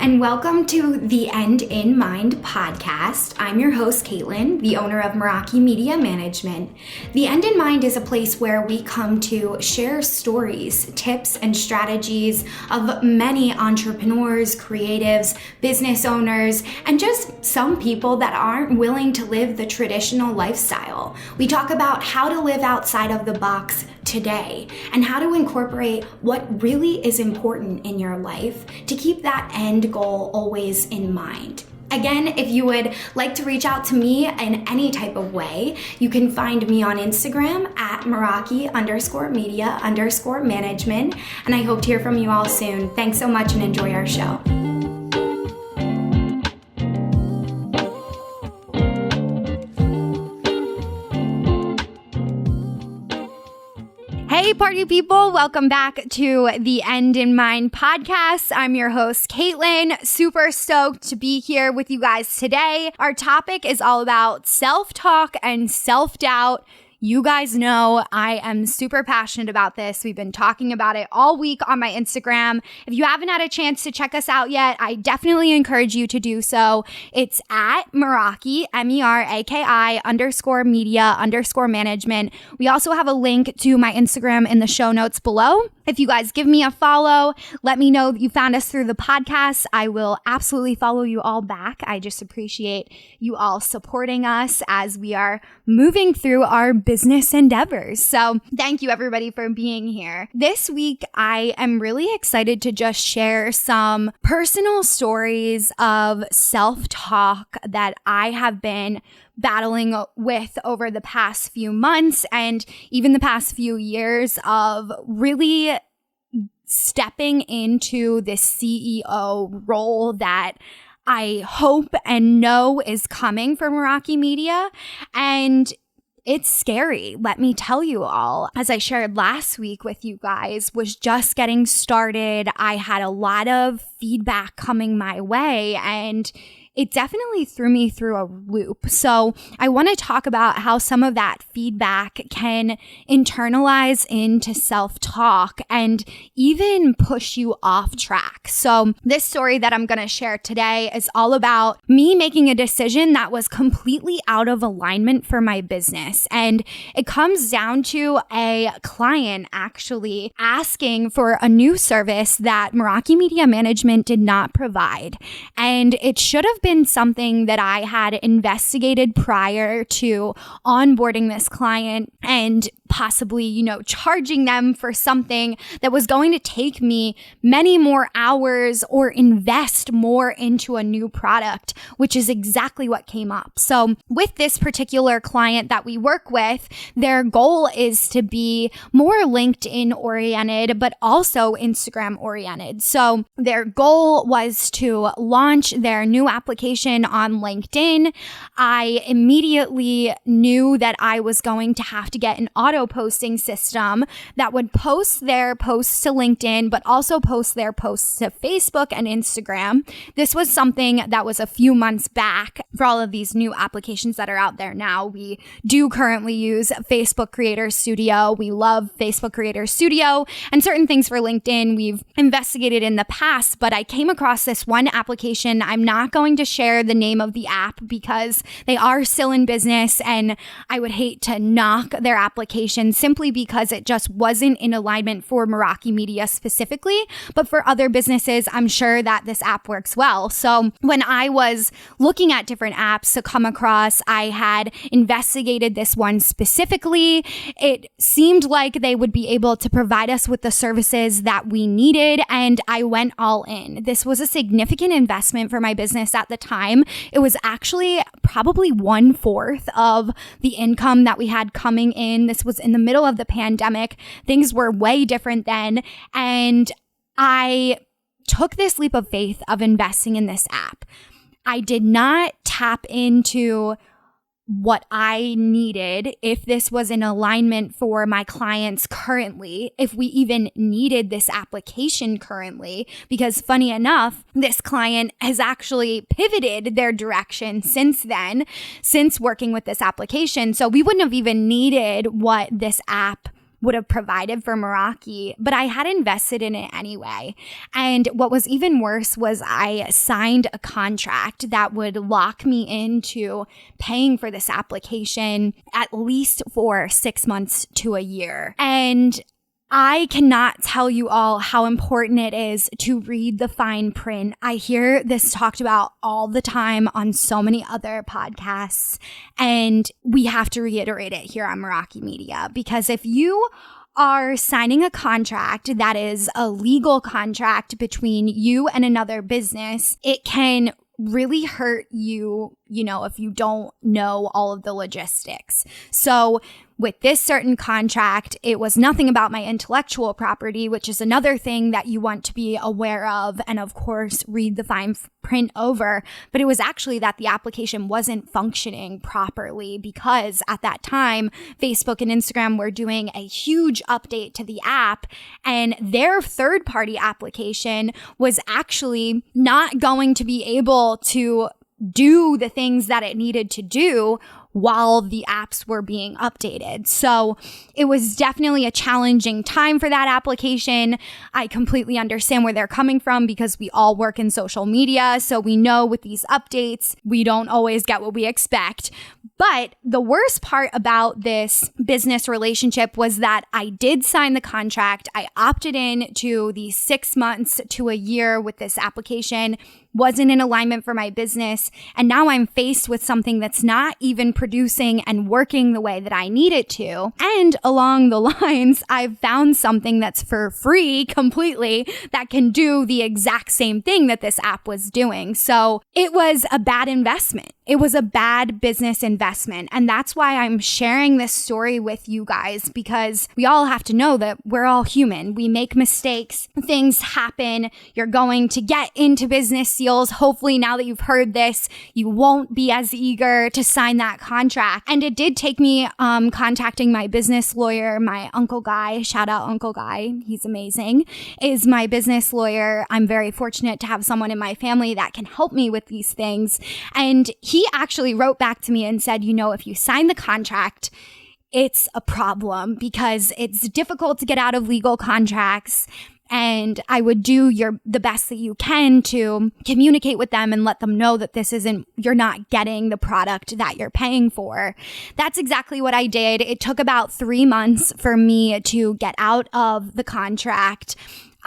and welcome to the End in Mind podcast. I'm your host, Caitlin, the owner of Meraki Media Management. The End in Mind is a place where we come to share stories, tips, and strategies of many entrepreneurs, creatives, business owners, and just some people that aren't willing to live the traditional lifestyle. We talk about how to live outside of the box today and how to incorporate what really is important in your life to keep that end goal always in mind. Again, if you would like to reach out to me in any type of way, you can find me on Instagram at Meraki_media_management, and I hope to hear from you all soon. Thanks so much and enjoy our show. Hey party people, welcome back to the End in Mind podcast. I'm your host, Caitlin. Super stoked to be here with you guys today. Our topic is all about self-talk and self-doubt. You guys know I am super passionate about this. We've been talking about it all week on my Instagram. If you haven't had a chance to check us out yet, I definitely encourage you to do so. It's at Meraki, MERAKI_media_management. We also have a link to my Instagram in the show notes below. If you guys give me a follow, let me know that you found us through the podcast. I will absolutely follow you all back. I just appreciate you all supporting us as we are moving through our business endeavors. So thank you everybody for being here. This week, I am really excited to just share some personal stories of self-talk that I have been battling with over the past few months and even the past few years of really stepping into this CEO role that I hope and know is coming for Meraki Media. And it's scary, let me tell you all. As I shared last week with you guys, was just getting started. I had a lot of feedback coming my way, and it definitely threw me through a loop. So I want to talk about how some of that feedback can internalize into self-talk and even push you off track. So this story that I'm going to share today is all about me making a decision that was completely out of alignment for my business. And it comes down to a client actually asking for a new service that Meraki Media Management did not provide. And it should have been something that I had investigated prior to onboarding this client and possibly, charging them for something that was going to take me many more hours or invest more into a new product, which is exactly what came up. So with this particular client that we work with, their goal is to be more LinkedIn oriented, but also Instagram oriented. So their goal was to launch their new application on LinkedIn. I immediately knew that I was going to have to get an auto posting system that would post their posts to LinkedIn, but also post their posts to Facebook and Instagram. This was something that was a few months back for all of these new applications that are out there now. We do currently use Facebook Creator Studio. We love Facebook Creator Studio and certain things for LinkedIn we've investigated in the past, but I came across this one application. I'm not going to share the name of the app because they are still in business and I would hate to knock their application simply because it just wasn't in alignment for Meraki Media specifically, but for other businesses, I'm sure that this app works well. So when I was looking at different apps to come across, I had investigated this one specifically. It seemed like they would be able to provide us with the services that we needed, and I went all in. This was a significant investment for my business at the time. It was actually probably 1/4 of the income that we had coming in. This was in the middle of the pandemic. Things were way different then. And I took this leap of faith of investing in this app. I did not tap into what I needed, if this was in alignment for my clients currently, if we even needed this application currently, because funny enough, this client has actually pivoted their direction since then, since working with this application. So we wouldn't have even needed what this app would have provided for Meraki, but I had invested in it anyway. And what was even worse was I signed a contract that would lock me into paying for this application at least for 6 months to a year. And I cannot tell you all how important it is to read the fine print. I hear this talked about all the time on so many other podcasts, and we have to reiterate it here on Meraki Media, because if you are signing a contract that is a legal contract between you and another business, it can really hurt you, if you don't know all of the logistics. So with this certain contract, it was nothing about my intellectual property, which is another thing that you want to be aware of. And of course, read the fine print over. But it was actually that the application wasn't functioning properly because at that time, Facebook and Instagram were doing a huge update to the app, and their third-party application was actually not going to be able to do the things that it needed to do while the apps were being updated. So it was definitely a challenging time for that application. I completely understand where they're coming from because we all work in social media. So we know with these updates, we don't always get what we expect. But the worst part about this business relationship was that I did sign the contract. I opted in to the 6 months to a year with this application, wasn't in alignment for my business. And now I'm faced with something that's not even producing and working the way that I need it to. And along the lines, I've found something that's for free completely that can do the exact same thing that this app was doing. So it was a bad investment. It was a bad business investment. And that's why I'm sharing this story with you guys, because we all have to know that we're all human. We make mistakes. Things happen. You're going to get into business deals. Hopefully now that you've heard this, you won't be as eager to sign that contract. And it did take me contacting my business lawyer, my Uncle Guy, shout out Uncle Guy, he's amazing, is my business lawyer. I'm very fortunate to have someone in my family that can help me with these things. And he actually wrote back to me and said, if you sign the contract, it's a problem because it's difficult to get out of legal contracts. And I would do the best that you can to communicate with them and let them know that you're not getting the product that you're paying for. That's exactly what I did. It took about 3 months for me to get out of the contract.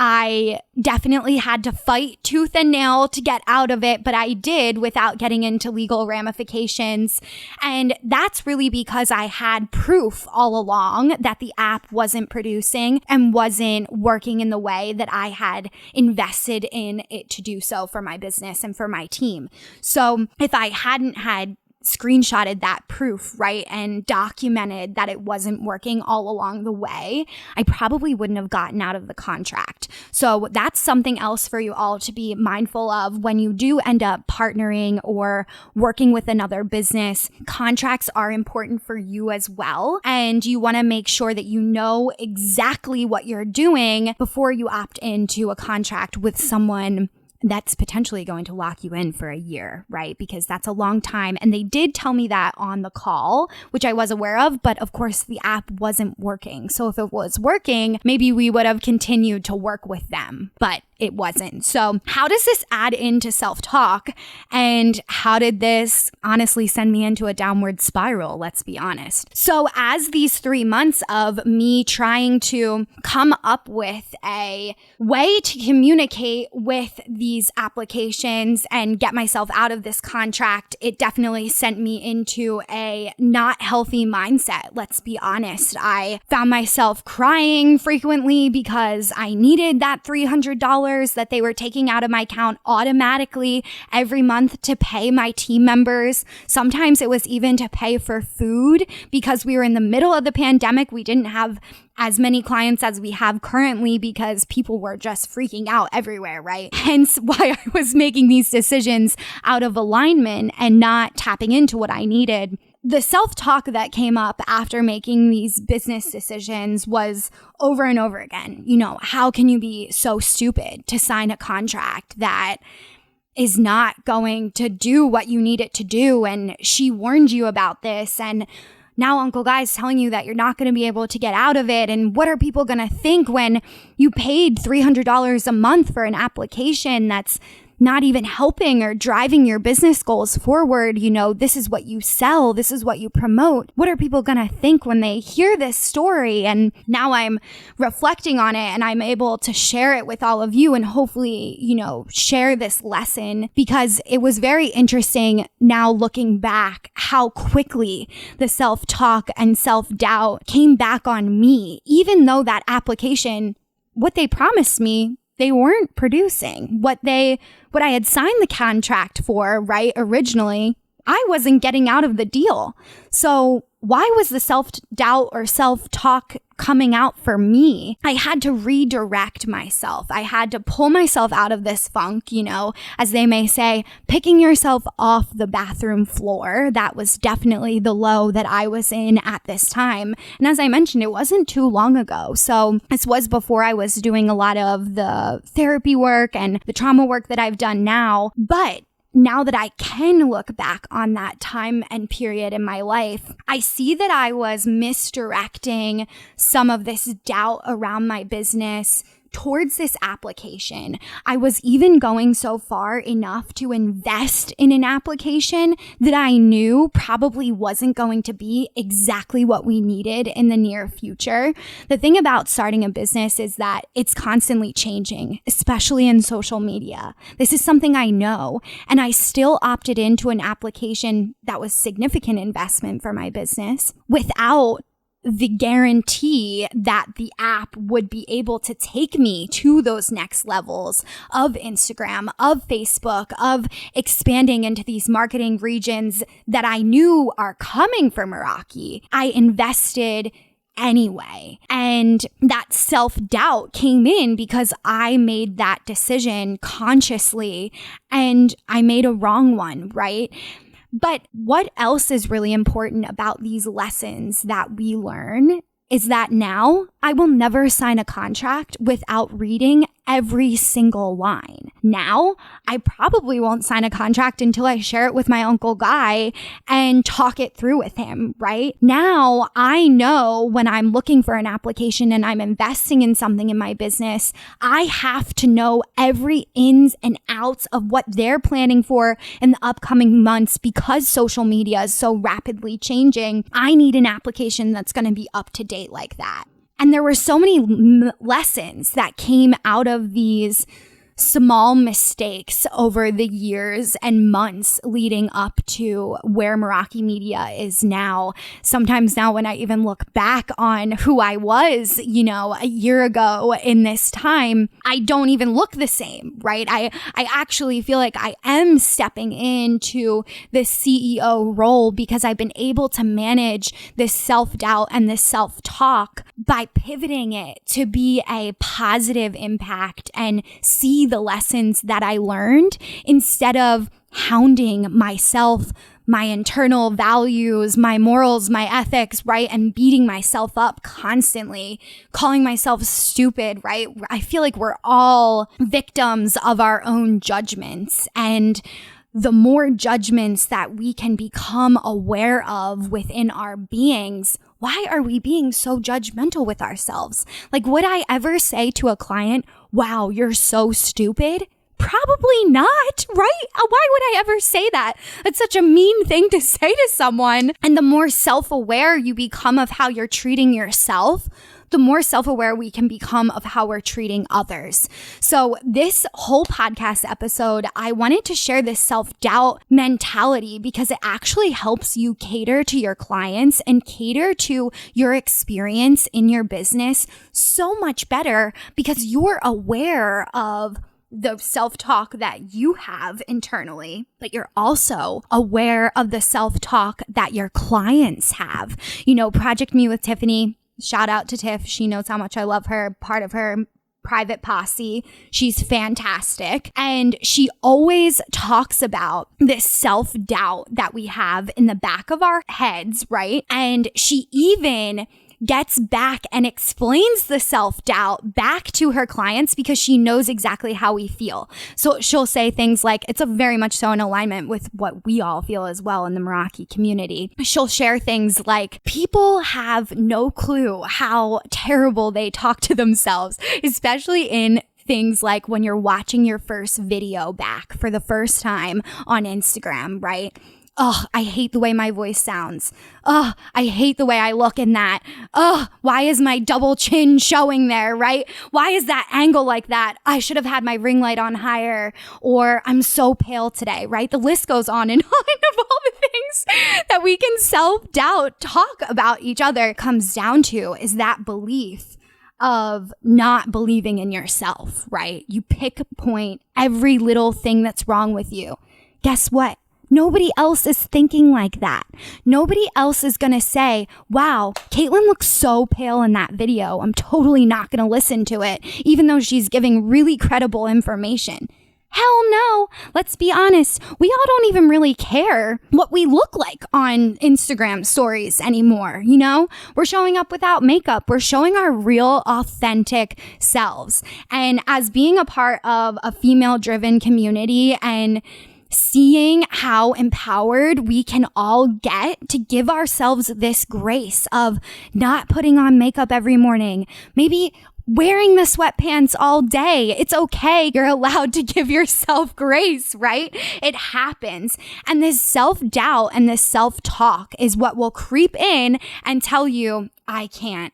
I definitely had to fight tooth and nail to get out of it, but I did without getting into legal ramifications. And that's really because I had proof all along that the app wasn't producing and wasn't working in the way that I had invested in it to do so for my business and for my team. So if I hadn't had screenshotted that proof, right, and documented that it wasn't working all along the way, I probably wouldn't have gotten out of the contract. So that's something else for you all to be mindful of when you do end up partnering or working with another business. Contracts are important for you as well, and you want to make sure that you know exactly what you're doing before you opt into a contract with someone that's potentially going to lock you in for a year, right? Because that's a long time. And they did tell me that on the call, which I was aware of, but of course the app wasn't working. So if it was working, maybe we would have continued to work with them, but it wasn't. So how does this add into self-talk? And how did this honestly send me into a downward spiral? Let's be honest. So as these 3 months of me trying to come up with a way to communicate with these applications and get myself out of this contract, it definitely sent me into a not healthy mindset. Let's be honest. I found myself crying frequently because I needed that $300 that they were taking out of my account automatically every month to pay my team members. Sometimes it was even to pay for food because we were in the middle of the pandemic. We didn't have as many clients as we have currently because people were just freaking out everywhere, right? Hence why I was making these decisions out of alignment and not tapping into what I needed. The self-talk that came up after making these business decisions was over and over again. How can you be so stupid to sign a contract that is not going to do what you need it to do? And she warned you about this, and now Uncle Guy's telling you that you're not going to be able to get out of it. And what are people going to think when you paid $300 a month for an application that's not even helping or driving your business goals forward? This is what you sell. This is what you promote. What are people going to think when they hear this story? And now I'm reflecting on it and I'm able to share it with all of you and hopefully, share this lesson, because it was very interesting now looking back how quickly the self-talk and self-doubt came back on me, even though that application, what they promised me, they weren't producing. What I had signed the contract for, right, originally, I wasn't getting out of the deal. So why was the self-doubt or self-talk coming out for me? I had to redirect myself. I had to pull myself out of this funk, as they may say, picking yourself off the bathroom floor. That was definitely the low that I was in at this time. And as I mentioned, it wasn't too long ago. So this was before I was doing a lot of the therapy work and the trauma work that I've done now. But now that I can look back on that time and period in my life, I see that I was misdirecting some of this doubt around my business towards this application. I was even going so far enough to invest in an application that I knew probably wasn't going to be exactly what we needed in the near future. The thing about starting a business is that it's constantly changing, especially in social media. This is something I know, and I still opted into an application that was significant investment for my business without the guarantee that the app would be able to take me to those next levels of Instagram, of Facebook, of expanding into these marketing regions that I knew are coming for Meraki. I invested anyway. And that self-doubt came in because I made that decision consciously and I made a wrong one, right? But what else is really important about these lessons that we learn is that now I will never sign a contract without reading every single line. Now, I probably won't sign a contract until I share it with my Uncle Guy and talk it through with him, right? Now, I know when I'm looking for an application and I'm investing in something in my business, I have to know every ins and outs of what they're planning for in the upcoming months because social media is so rapidly changing. I need an application that's going to be up to date like that. And there were so many lessons that came out of these small mistakes over the years and months leading up to where Meraki Media is now. Sometimes now when I even look back on who I was, a year ago in this time, I don't even look the same, right? I actually feel like I am stepping into this CEO role because I've been able to manage this self-doubt and this self-talk by pivoting it to be a positive impact and see the lessons that I learned instead of hounding myself, my internal values, my morals, my ethics, right? And beating myself up constantly, calling myself stupid, right? I feel like we're all victims of our own judgments. And the more judgments that we can become aware of within our beings, why are we being so judgmental with ourselves? Like, would I ever say to a client, wow, you're so stupid? Probably not, right? Why would I ever say that? That's such a mean thing to say to someone. And the more self-aware you become of how you're treating yourself, the more self-aware we can become of how we're treating others. So this whole podcast episode, I wanted to share this self-doubt mentality because it actually helps you cater to your clients and cater to your experience in your business so much better because you're aware of the self-talk that you have internally, but you're also aware of the self-talk that your clients have. Project Me with Tiffany, shout out to Tiff. She knows how much I love her, part of her private posse. She's fantastic. And she always talks about this self-doubt that we have in the back of our heads, right? And she even gets back and explains the self-doubt back to her clients because she knows exactly how we feel. So she'll say things like, it's a very much so in alignment with what we all feel as well in the Meraki community. She'll share things like, people have no clue how terrible they talk to themselves, especially in things like when you're watching your first video back for the first time on Instagram, right? Oh, I hate the way my voice sounds. Oh, I hate the way I look in that. Oh, why is my double chin showing there, right? Why is that angle like that? I should have had my ring light on higher, or I'm so pale today, right? The list goes on and on of all the things that we can self-doubt, talk about each other. It comes down to is that belief of not believing in yourself, right? You pick a point, every little thing that's wrong with you. Guess what? Nobody else is thinking like that. Nobody else is going to say, wow, Caitlin looks so pale in that video. I'm totally not going to listen to it, even though she's giving really credible information. Hell no. Let's be honest. We all don't even really care what we look like on Instagram stories anymore. You know, we're showing up without makeup. We're showing our real, authentic selves. And as being a part of a female-driven community and seeing how empowered we can all get to give ourselves this grace of not putting on makeup every morning, maybe wearing the sweatpants all day. It's okay. You're allowed to give yourself grace, right? It happens. And this self-doubt and this self-talk is what will creep in and tell you, I can't,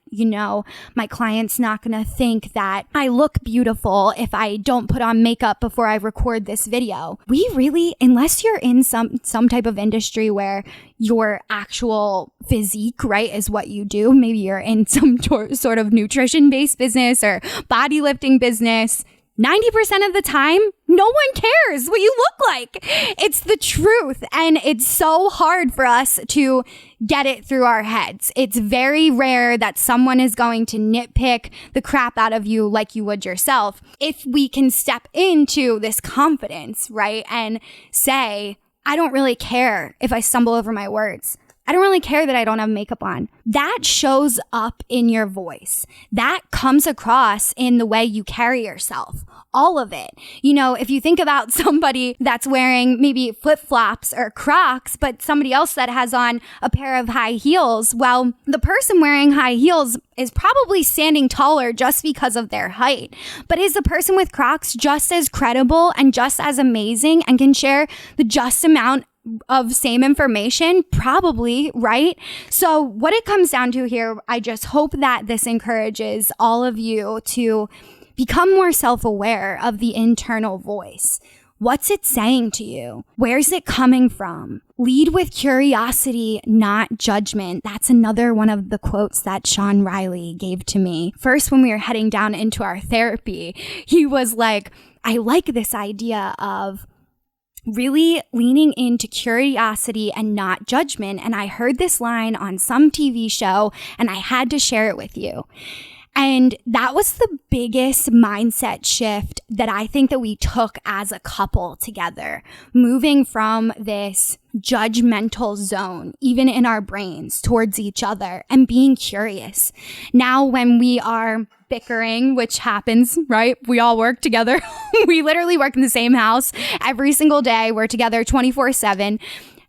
my client's not going to think that I look beautiful if I don't put on makeup before I record this video. We really, unless you're in some type of industry where your actual physique, right, is what you do. Maybe you're in some sort of nutrition-based business or body lifting business. 90% of the time, no one cares what you look like. It's the truth. And it's so hard for us to get it through our heads. It's very rare that someone is going to nitpick the crap out of you like you would yourself. If we can step into this confidence, right, and say, I don't really care if I stumble over my words. I don't really care that I don't have makeup on. That shows up in your voice. That comes across in the way you carry yourself. All of it. If you think about somebody that's wearing maybe flip-flops or Crocs, but somebody else that has on a pair of high heels, well, the person wearing high heels is probably standing taller just because of their height. But is the person with Crocs just as credible and just as amazing and can share the just amount of same information? Probably, right? So what it comes down to here, I just hope that this encourages all of you to become more self-aware of the internal voice. What's it saying to you? Where's it coming from? Lead with curiosity, not judgment. That's another one of the quotes that Sean Riley gave to me. First, when we were heading down into our therapy, he was like, I like this idea of really leaning into curiosity and not judgment. And I heard this line on some TV show and I had to share it with you. And that was the biggest mindset shift that I think that we took as a couple together, moving from this judgmental zone, even in our brains, towards each other and being curious. Now, when we are bickering, which happens, right? We all work together. We literally work in the same house every single day. We're together 24/7.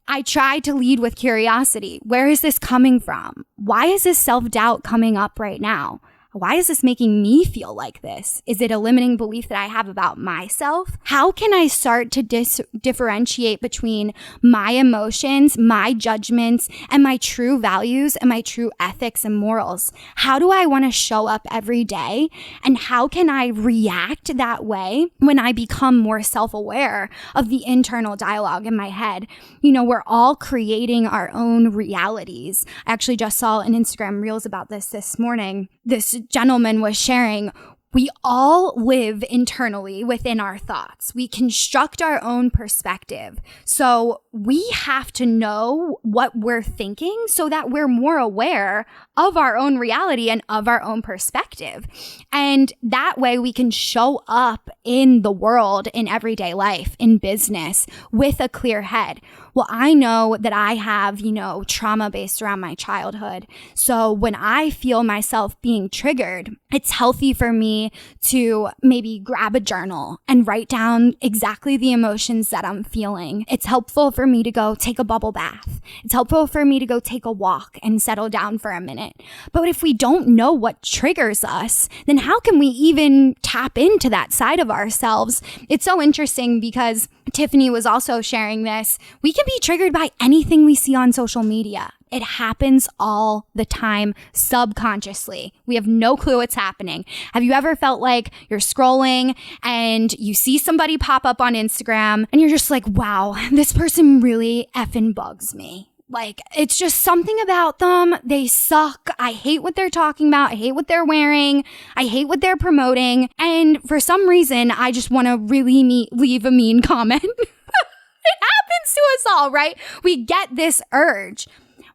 I try to lead with curiosity. Where is this coming from? Why is this self-doubt coming up right now? Why is this making me feel like this? Is it a limiting belief that I have about myself? How can I start to differentiate between my emotions, my judgments, and my true values and my true ethics and morals? How do I want to show up every day? And how can I react that way when I become more self-aware of the internal dialogue in my head? We're all creating our own realities. I actually just saw an Instagram Reels about this morning. This gentleman was sharing, we all live internally within our thoughts. We construct our own perspective. So we have to know what we're thinking so that we're more aware of our own reality and of our own perspective. And that way we can show up in the world, in everyday life, in business with a clear head. Well, I know that I have, trauma based around my childhood. So when I feel myself being triggered, it's healthy for me to maybe grab a journal and write down exactly the emotions that I'm feeling. It's helpful for me to go take a bubble bath. It's helpful for me to go take a walk and settle down for a minute. But if we don't know what triggers us, then how can we even tap into that side of ourselves? It's so interesting because Tiffany was also sharing this. We can be triggered by anything we see on social media. It happens all the time subconsciously. We have no clue what's happening. Have you ever felt like you're scrolling and you see somebody pop up on Instagram and you're just like, wow, this person really effing bugs me. Like, it's just something about them. They suck. I hate what they're talking about. I hate what they're wearing. I hate what they're promoting. And for some reason, I just want to really leave a mean comment. It happens to us all, right? We get this urge.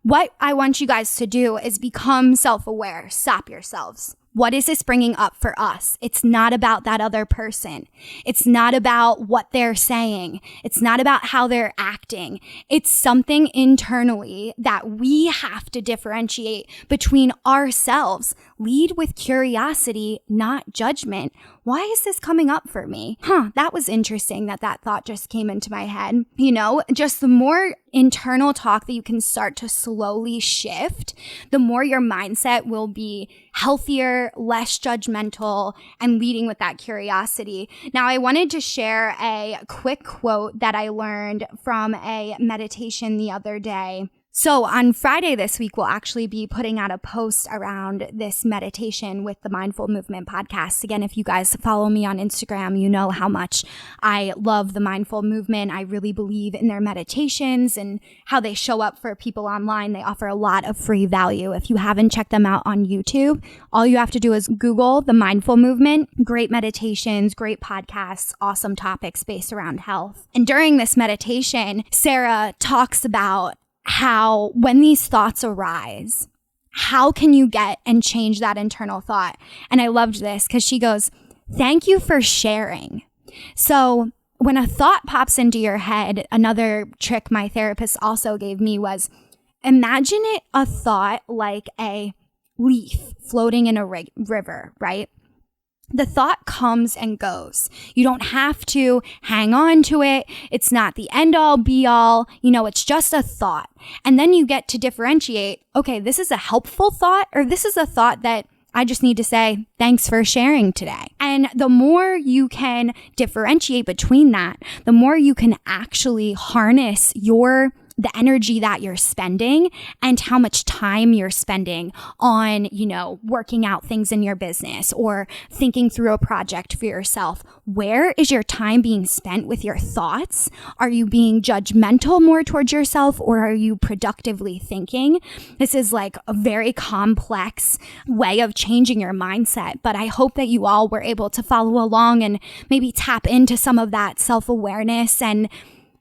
What I want you guys to do is become self-aware. Stop yourselves. What is this bringing up for us? It's not about that other person. It's not about what they're saying. It's not about how they're acting. It's something internally that we have to differentiate between ourselves. Lead with curiosity, not judgment. Why is this coming up for me? That was interesting that thought just came into my head. Just the more internal talk that you can start to slowly shift, the more your mindset will be healthier, less judgmental, and leading with that curiosity. Now, I wanted to share a quick quote that I learned from a meditation the other day. So on Friday this week, we'll actually be putting out a post around this meditation with the Mindful Movement podcast. Again, if you guys follow me on Instagram, you know how much I love the Mindful Movement. I really believe in their meditations and how they show up for people online. They offer a lot of free value. If you haven't checked them out on YouTube, all you have to do is Google the Mindful Movement. Great meditations, great podcasts, awesome topics based around health. And during this meditation, Sarah talks about how when these thoughts arise, how can you get and change that internal thought? And I loved this because she goes, thank you for sharing. So when a thought pops into your head, another trick my therapist also gave me was imagine a thought like a leaf floating in a river, right? The thought comes and goes. You don't have to hang on to it. It's not the end all be all. It's just a thought. And then you get to differentiate, okay, this is a helpful thought or this is a thought that I just need to say, thanks for sharing today. And the more you can differentiate between that, the more you can actually harness the energy that you're spending and how much time you're spending on, working out things in your business or thinking through a project for yourself. Where is your time being spent with your thoughts? Are you being judgmental more towards yourself or are you productively thinking? This is like a very complex way of changing your mindset, but I hope that you all were able to follow along and maybe tap into some of that self-awareness and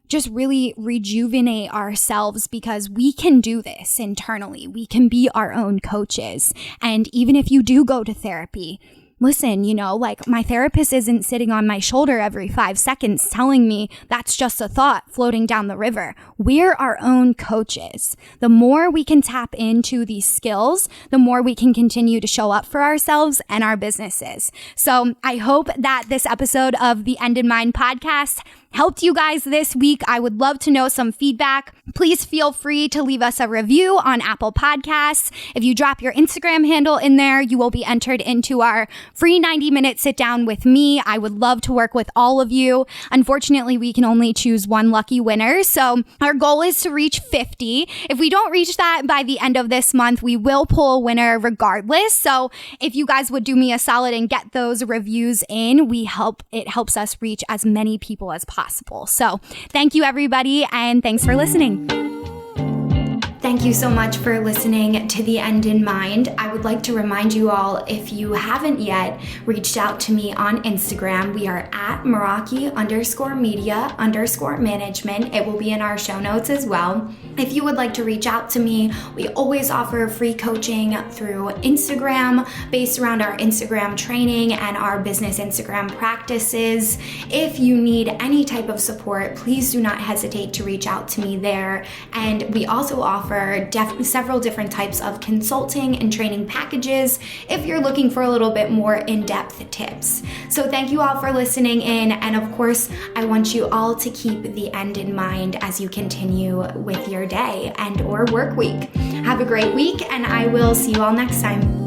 just really rejuvenate ourselves because we can do this internally. We can be our own coaches. And even if you do go to therapy, listen, my therapist isn't sitting on my shoulder every 5 seconds telling me that's just a thought floating down the river. We're our own coaches. The more we can tap into these skills, the more we can continue to show up for ourselves and our businesses. So I hope that this episode of the End in Mind podcast helped you guys this week. I would love to know some feedback. Please feel free to leave us a review on Apple Podcasts. If you drop your Instagram handle in there, you will be entered into our free 90-minute sit down with me. I would love to work with all of you. Unfortunately, we can only choose one lucky winner. So our goal is to reach 50. If we don't reach that by the end of this month, we will pull a winner regardless. So if you guys would do me a solid and get those reviews in, it helps us reach as many people as possible. So thank you, everybody, and thanks for listening. Thank you so much for listening to The End in Mind. I would like to remind you all, if you haven't yet reached out to me on Instagram, we are at Meraki_media_management. It will be in our show notes as well. If you would like to reach out to me, we always offer free coaching through Instagram based around our Instagram training and our business Instagram practices. If you need any type of support, please do not hesitate to reach out to me there. And we also offer several different types of consulting and training packages if you're looking for a little bit more in-depth tips. So thank you all for listening in, and of course, I want you all to keep the end in mind as you continue with your day and or work week. Have a great week, and I will see you all next time.